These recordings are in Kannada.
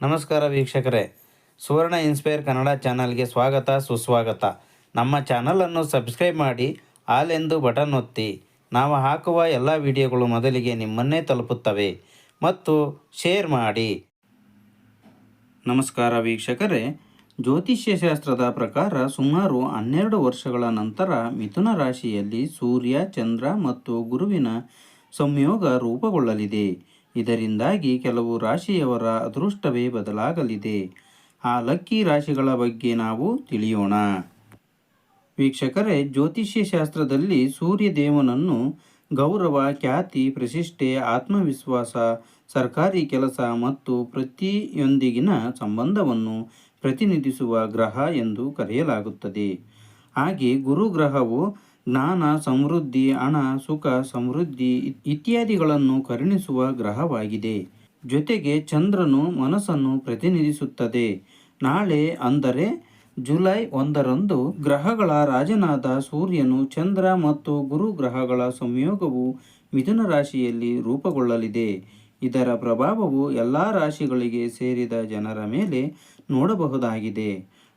ನಮಸ್ಕಾರ ವೀಕ್ಷಕರೇ, ಸುವರ್ಣ ಇನ್ಸ್ಪೈರ್ ಕನ್ನಡ ಚಾನಲ್ಗೆ ಸ್ವಾಗತ ಸುಸ್ವಾಗತ. ನಮ್ಮ ಚಾನಲನ್ನು ಸಬ್ಸ್ಕ್ರೈಬ್ ಮಾಡಿ, ಆಲ್ ಎಂದು ಬಟನ್ ಒತ್ತಿ. ನಾವು ಹಾಕುವ ಎಲ್ಲ ವಿಡಿಯೋಗಳು ಮೊದಲಿಗೆ ನಿಮ್ಮನ್ನೇ ತಲುಪುತ್ತವೆ ಮತ್ತು ಶೇರ್ ಮಾಡಿ. ನಮಸ್ಕಾರ ವೀಕ್ಷಕರೇ, ಜ್ಯೋತಿಷ್ಯ ಶಾಸ್ತ್ರದ ಪ್ರಕಾರ ಸುಮಾರು 12 ವರ್ಷಗಳ ನಂತರ ಮಿಥುನ ರಾಶಿಯಲ್ಲಿ ಸೂರ್ಯ, ಚಂದ್ರ ಮತ್ತು ಗುರುವಿನ ಸಂಯೋಗ ರೂಪುಗೊಳ್ಳಲಿದೆ. ಇದರಿಂದಾಗಿ ಕೆಲವು ರಾಶಿಯವರ ಅದೃಷ್ಟವೇ ಬದಲಾಗಲಿದೆ. ಆ ಲಕ್ಕಿ ರಾಶಿಗಳ ಬಗ್ಗೆ ನಾವು ತಿಳಿಯೋಣ. ವೀಕ್ಷಕರೇ, ಜ್ಯೋತಿಷ್ಯ ಶಾಸ್ತ್ರದಲ್ಲಿ ಸೂರ್ಯ ದೇವನನ್ನು ಗೌರವ, ಖ್ಯಾತಿ, ಪ್ರತಿಷ್ಠೆ, ಆತ್ಮವಿಶ್ವಾಸ, ಸರ್ಕಾರಿ ಕೆಲಸ ಮತ್ತು ಪ್ರತಿಯೊಂದಿಗಿನ ಸಂಬಂಧವನ್ನು ಪ್ರತಿನಿಧಿಸುವ ಗ್ರಹ ಎಂದು ಕರೆಯಲಾಗುತ್ತದೆ. ಹಾಗೆ ಗುರುಗ್ರಹವು ಜ್ಞಾನ, ಸಮೃದ್ಧಿ, ಹಣ, ಸುಖ, ಸಮೃದ್ಧಿ ಇತ್ಯಾದಿಗಳನ್ನು ಕರುಣಿಸುವ ಗ್ರಹವಾಗಿದೆ. ಜೊತೆಗೆ ಚಂದ್ರನು ಮನಸ್ಸನ್ನು ಪ್ರತಿನಿಧಿಸುತ್ತದೆ. ನಾಳೆ ಅಂದರೆ ಜುಲೈ 1ರಂದು ಗ್ರಹಗಳ ರಾಜನಾದ ಸೂರ್ಯನು, ಚಂದ್ರ ಮತ್ತು ಗುರು ಗ್ರಹಗಳ ಸಂಯೋಗವು ಮಿಥುನ ರಾಶಿಯಲ್ಲಿ ರೂಪುಗೊಳ್ಳಲಿದೆ. ಇದರ ಪ್ರಭಾವವು ಎಲ್ಲ ರಾಶಿಗಳಿಗೆ ಸೇರಿದ ಜನರ ಮೇಲೆ ನೋಡಬಹುದಾಗಿದೆ.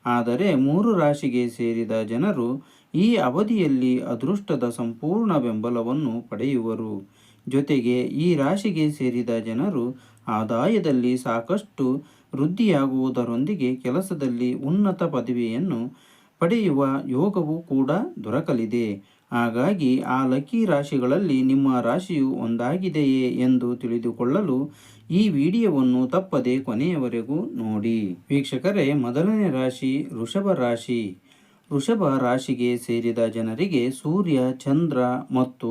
ಆದರೆ 3 ರಾಶಿಗೆ ಸೇರಿದ ಜನರು ಈ ಅವಧಿಯಲ್ಲಿ ಅದೃಷ್ಟದ ಸಂಪೂರ್ಣ ಬೆಂಬಲವನ್ನು ಪಡೆಯುವರು. ಜೊತೆಗೆ ಈ ರಾಶಿಗೆ ಸೇರಿದ ಜನರು ಆದಾಯದಲ್ಲಿ ಸಾಕಷ್ಟು ವೃದ್ಧಿಯಾಗುವುದರೊಂದಿಗೆ ಕೆಲಸದಲ್ಲಿ ಉನ್ನತ ಪದವಿಯನ್ನು ಪಡೆಯುವ ಯೋಗವೂ ಕೂಡ ದೊರಕಲಿದೆ. ಹಾಗಾಗಿ ಆ ಲಕ್ಕಿ ರಾಶಿಗಳಲ್ಲಿ ನಿಮ್ಮ ರಾಶಿಯು ಒಂದಾಗಿದೆಯೇ ಎಂದು ತಿಳಿದುಕೊಳ್ಳಲು ಈ ವಿಡಿಯೋವನ್ನು ತಪ್ಪದೆ ಕೊನೆಯವರೆಗೂ ನೋಡಿ. ವೀಕ್ಷಕರೇ, ಮೊದಲನೇ ರಾಶಿ ವೃಷಭ ರಾಶಿ. ವೃಷಭ ರಾಶಿಗೆ ಸೇರಿದ ಜನರಿಗೆ ಸೂರ್ಯ, ಚಂದ್ರ ಮತ್ತು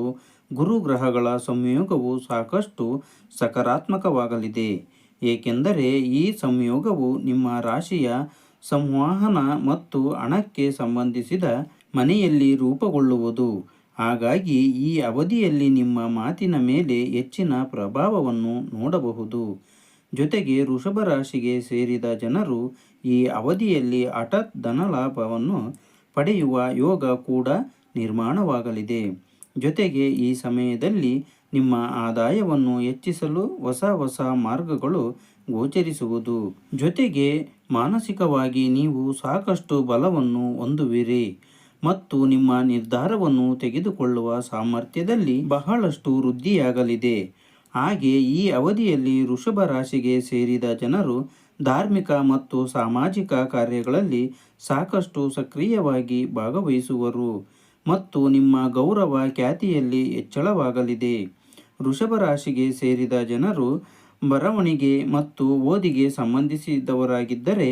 ಗುರು ಗ್ರಹಗಳ ಸಂಯೋಗವು ಸಾಕಷ್ಟು ಸಕಾರಾತ್ಮಕವಾಗಲಿದೆ. ಏಕೆಂದರೆ ಈ ಸಂಯೋಗವು ನಿಮ್ಮ ರಾಶಿಯ ಸಂವಹನ ಮತ್ತು ಹಣಕ್ಕೆ ಸಂಬಂಧಿಸಿದ ಮನೆಯಲ್ಲಿ ರೂಪುಗೊಳ್ಳುವುದು. ಹಾಗಾಗಿ ಈ ಅವಧಿಯಲ್ಲಿ ನಿಮ್ಮ ಮಾತಿನ ಮೇಲೆ ಹೆಚ್ಚಿನ ಪ್ರಭಾವವನ್ನು ನೋಡಬಹುದು. ಜೊತೆಗೆ ವೃಷಭ ರಾಶಿಗೆ ಸೇರಿದ ಜನರು ಈ ಅವಧಿಯಲ್ಲಿ ಹಠಾತ್ ಧನಲಾಭವನ್ನು ಪಡೆಯುವ ಯೋಗ ಕೂಡ ನಿರ್ಮಾಣವಾಗಲಿದೆ. ಜೊತೆಗೆ ಈ ಸಮಯದಲ್ಲಿ ನಿಮ್ಮ ಆದಾಯವನ್ನು ಹೆಚ್ಚಿಸಲು ಹೊಸ ಮಾರ್ಗಗಳು ಗೋಚರಿಸುವುದು. ಜೊತೆಗೆ ಮಾನಸಿಕವಾಗಿ ನೀವು ಸಾಕಷ್ಟು ಬಲವನ್ನು ಹೊಂದುವಿರಿ ಮತ್ತು ನಿಮ್ಮ ನಿರ್ಧಾರವನ್ನು ತೆಗೆದುಕೊಳ್ಳುವ ಸಾಮರ್ಥ್ಯದಲ್ಲಿ ಬಹಳಷ್ಟು ವೃದ್ಧಿಯಾಗಲಿದೆ. ಹಾಗೆ ಈ ಅವಧಿಯಲ್ಲಿ ವೃಷಭ ರಾಶಿಗೆ ಸೇರಿದ ಜನರು ಧಾರ್ಮಿಕ ಮತ್ತು ಸಾಮಾಜಿಕ ಕಾರ್ಯಗಳಲ್ಲಿ ಸಾಕಷ್ಟು ಸಕ್ರಿಯವಾಗಿ ಭಾಗವಹಿಸುವರು ಮತ್ತು ನಿಮ್ಮ ಗೌರವ, ಖ್ಯಾತಿಯಲ್ಲಿ ಹೆಚ್ಚಳವಾಗಲಿದೆ. ವೃಷಭ ರಾಶಿಗೆ ಸೇರಿದ ಜನರು ಬರವಣಿಗೆ ಮತ್ತು ಓದಿಗೆ ಸಂಬಂಧಿಸಿದವರಾಗಿದ್ದರೆ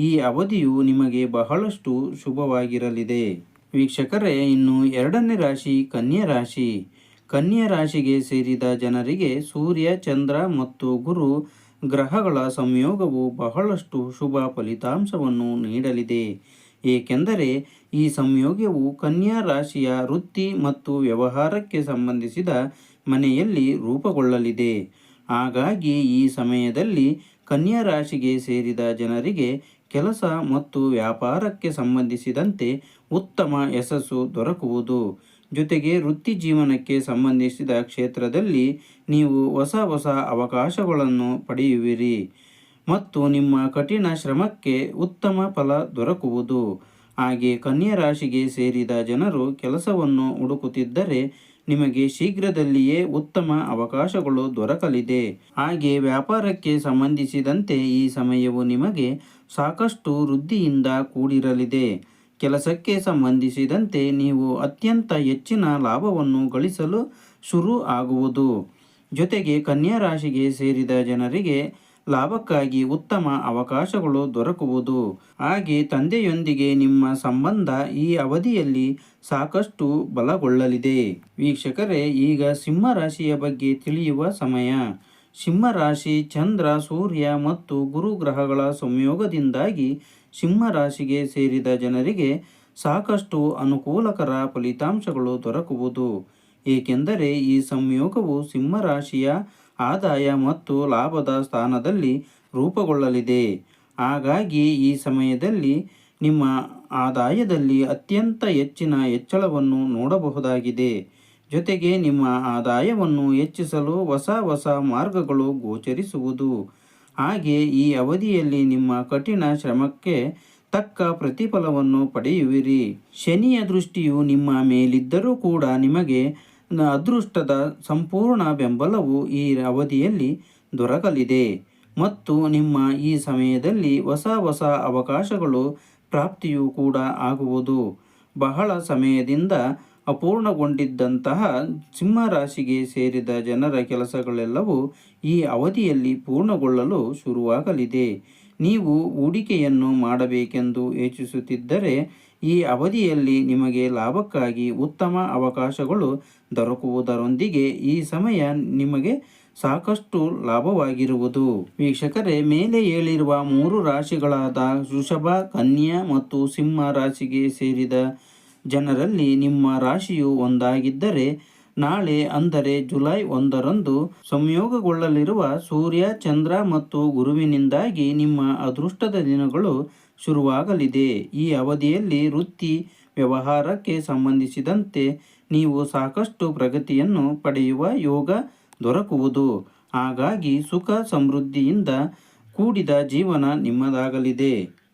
ಈ ಅವಧಿಯು ನಿಮಗೆ ಬಹಳಷ್ಟು ಶುಭವಾಗಿರಲಿದೆ. ವೀಕ್ಷಕರೇ, ಇನ್ನು ಎರಡನೇ ರಾಶಿ ಕನ್ಯಾ ರಾಶಿ. ಕನ್ಯಾ ರಾಶಿಗೆ ಸೇರಿದ ಜನರಿಗೆ ಸೂರ್ಯ, ಚಂದ್ರ ಮತ್ತು ಗುರು ಗ್ರಹಗಳ ಸಂಯೋಗವು ಬಹಳಷ್ಟು ಶುಭ ಫಲಿತಾಂಶವನ್ನು ನೀಡಲಿದೆ. ಏಕೆಂದರೆ ಈ ಸಂಯೋಗವು ಕನ್ಯಾ ರಾಶಿಯ ವೃತ್ತಿ ಮತ್ತು ವ್ಯವಹಾರಕ್ಕೆ ಸಂಬಂಧಿಸಿದ ಮನೆಯಲ್ಲಿ ರೂಪುಗೊಳ್ಳಲಿದೆ. ಹಾಗಾಗಿ ಈ ಸಮಯದಲ್ಲಿ ಕನ್ಯಾ ರಾಶಿಗೆ ಸೇರಿದ ಜನರಿಗೆ ಕೆಲಸ ಮತ್ತು ವ್ಯಾಪಾರಕ್ಕೆ ಸಂಬಂಧಿಸಿದಂತೆ ಉತ್ತಮ ಯಶಸ್ಸು ದೊರಕುವುದು. ಜೊತೆಗೆ ವೃತ್ತಿ ಜೀವನಕ್ಕೆ ಸಂಬಂಧಿಸಿದ ಕ್ಷೇತ್ರದಲ್ಲಿ ನೀವು ಹೊಸ ಅವಕಾಶಗಳನ್ನು ಪಡೆಯುವಿರಿ ಮತ್ತು ನಿಮ್ಮ ಕಠಿಣ ಶ್ರಮಕ್ಕೆ ಉತ್ತಮ ಫಲ ದೊರಕುವುದು. ಹಾಗೆ ಕನ್ಯಾ ರಾಶಿಗೆ ಸೇರಿದ ಜನರು ಕೆಲಸವನ್ನು ಹುಡುಕುತ್ತಿದ್ದರೆ ನಿಮಗೆ ಶೀಘ್ರದಲ್ಲಿಯೇ ಉತ್ತಮ ಅವಕಾಶಗಳು ದೊರಕಲಿದೆ. ಹಾಗೆ ವ್ಯಾಪಾರಕ್ಕೆ ಸಂಬಂಧಿಸಿದಂತೆ ಈ ಸಮಯವು ನಿಮಗೆ ಸಾಕಷ್ಟು ವೃದ್ಧಿಯಿಂದ ಕೂಡಿರಲಿದೆ. ಕೆಲಸಕ್ಕೆ ಸಂಬಂಧಿಸಿದಂತೆ ನೀವು ಅತ್ಯಂತ ಹೆಚ್ಚಿನ ಲಾಭವನ್ನು ಗಳಿಸಲು ಶುರು ಆಗುವುದು. ಜೊತೆಗೆ ಕನ್ಯಾ ರಾಶಿಗೆ ಸೇರಿದ ಜನರಿಗೆ ಲಾಭಕ್ಕಾಗಿ ಉತ್ತಮ ಅವಕಾಶಗಳು ದೊರಕುವುದು. ಹಾಗೆ ತಂದೆಯೊಂದಿಗೆ ನಿಮ್ಮ ಸಂಬಂಧ ಈ ಅವಧಿಯಲ್ಲಿ ಸಾಕಷ್ಟು ಬಲಗೊಳ್ಳಲಿದೆ. ವೀಕ್ಷಕರೇ, ಈಗ ಸಿಂಹ ರಾಶಿಯ ಬಗ್ಗೆ ತಿಳಿಯುವ ಸಮಯ. ಸಿಂಹ ರಾಶಿ ಚಂದ್ರ, ಸೂರ್ಯ ಮತ್ತು ಗುರು ಗ್ರಹಗಳ ಸಂಯೋಗದಿಂದಾಗಿ ಸಿಂಹ ರಾಶಿಗೆ ಸೇರಿದ ಜನರಿಗೆ ಸಾಕಷ್ಟು ಅನುಕೂಲಕರ ಫಲಿತಾಂಶಗಳು ದೊರಕುವುದು. ಏಕೆಂದರೆ ಈ ಸಂಯೋಗವು ಸಿಂಹ ರಾಶಿಯ ಆದಾಯ ಮತ್ತು ಲಾಭದ ಸ್ಥಾನದಲ್ಲಿ ರೂಪುಗೊಳ್ಳಲಿದೆ. ಹಾಗಾಗಿ ಈ ಸಮಯದಲ್ಲಿ ನಿಮ್ಮ ಆದಾಯದಲ್ಲಿ ಅತ್ಯಂತ ಹೆಚ್ಚಿನ ಹೆಚ್ಚಳವನ್ನು ನೋಡಬಹುದಾಗಿದೆ. ಜೊತೆಗೆ ನಿಮ್ಮ ಆದಾಯವನ್ನು ಹೆಚ್ಚಿಸಲು ಹೊಸ ಮಾರ್ಗಗಳು ಗೋಚರಿಸುವುದು. ಹಾಗೆ ಈ ಅವಧಿಯಲ್ಲಿ ನಿಮ್ಮ ಕಠಿಣ ಶ್ರಮಕ್ಕೆ ತಕ್ಕ ಪ್ರತಿಫಲವನ್ನು ಪಡೆಯುವಿರಿ. ಶನಿಯ ದೃಷ್ಟಿಯು ನಿಮ್ಮ ಮೇಲಿದ್ದರೂ ಕೂಡ ನಿಮಗೆ ಅದೃಷ್ಟದ ಸಂಪೂರ್ಣ ಬೆಂಬಲವು ಈ ಅವಧಿಯಲ್ಲಿ ದೊರಕಲಿದೆ ಮತ್ತು ನಿಮ್ಮ ಈ ಸಮಯದಲ್ಲಿ ಹೊಸ ಹೊಸ ಅವಕಾಶಗಳು ಪ್ರಾಪ್ತಿಯೂ ಕೂಡ ಆಗುವುದು. ಬಹಳ ಸಮಯದಿಂದ ಅಪೂರ್ಣಗೊಂಡಿದ್ದಂತಹ ಸಿಂಹರಾಶಿಗೆ ಸೇರಿದ ಜನರ ಕೆಲಸಗಳೆಲ್ಲವೂ ಈ ಅವಧಿಯಲ್ಲಿ ಪೂರ್ಣಗೊಳ್ಳಲು ಶುರುವಾಗಲಿದೆ. ನೀವು ಹೂಡಿಕೆಯನ್ನು ಮಾಡಬೇಕೆಂದು ಯೋಚಿಸುತ್ತಿದ್ದರೆ ಈ ಅವಧಿಯಲ್ಲಿ ನಿಮಗೆ ಲಾಭಕ್ಕಾಗಿ ಉತ್ತಮ ಅವಕಾಶಗಳು ದೊರಕುವುದರೊಂದಿಗೆ ಈ ಸಮಯ ನಿಮಗೆ ಸಾಕಷ್ಟು ಲಾಭವಾಗಿರುವುದು. ವೀಕ್ಷಕರೇ, ಮೇಲೆ ಹೇಳಿರುವ 3 ರಾಶಿಗಳಾದ ವೃಷಭ, ಕನ್ಯಾ ಮತ್ತು ಸಿಂಹ ರಾಶಿಗೆ ಸೇರಿದ ಜನರಲ್ಲಿ ನಿಮ್ಮ ರಾಶಿಯು ಒಂದಾಗಿದ್ದರೆ ನಾಳೆ ಅಂದರೆ ಜುಲೈ 1ರಂದು ಸಂಯೋಗಗೊಳ್ಳಲಿರುವ ಸೂರ್ಯ, ಚಂದ್ರ ಮತ್ತು ಗುರುವಿನಿಂದಾಗಿ ನಿಮ್ಮ ಅದೃಷ್ಟದ ದಿನಗಳು ಶುರುವಾಗಲಿದೆ. ಈ ಅವಧಿಯಲ್ಲಿ ವೃತ್ತಿ ವ್ಯವಹಾರಕ್ಕೆ ಸಂಬಂಧಿಸಿದಂತೆ ನೀವು ಸಾಕಷ್ಟು ಪ್ರಗತಿಯನ್ನು ಪಡೆಯುವ ಯೋಗ ದೊರಕುವುದು. ಹಾಗಾಗಿ ಸುಖ ಸಮೃದ್ಧಿಯಿಂದ ಕೂಡಿದ ಜೀವನ ನಿಮ್ಮದಾಗಲಿದೆ.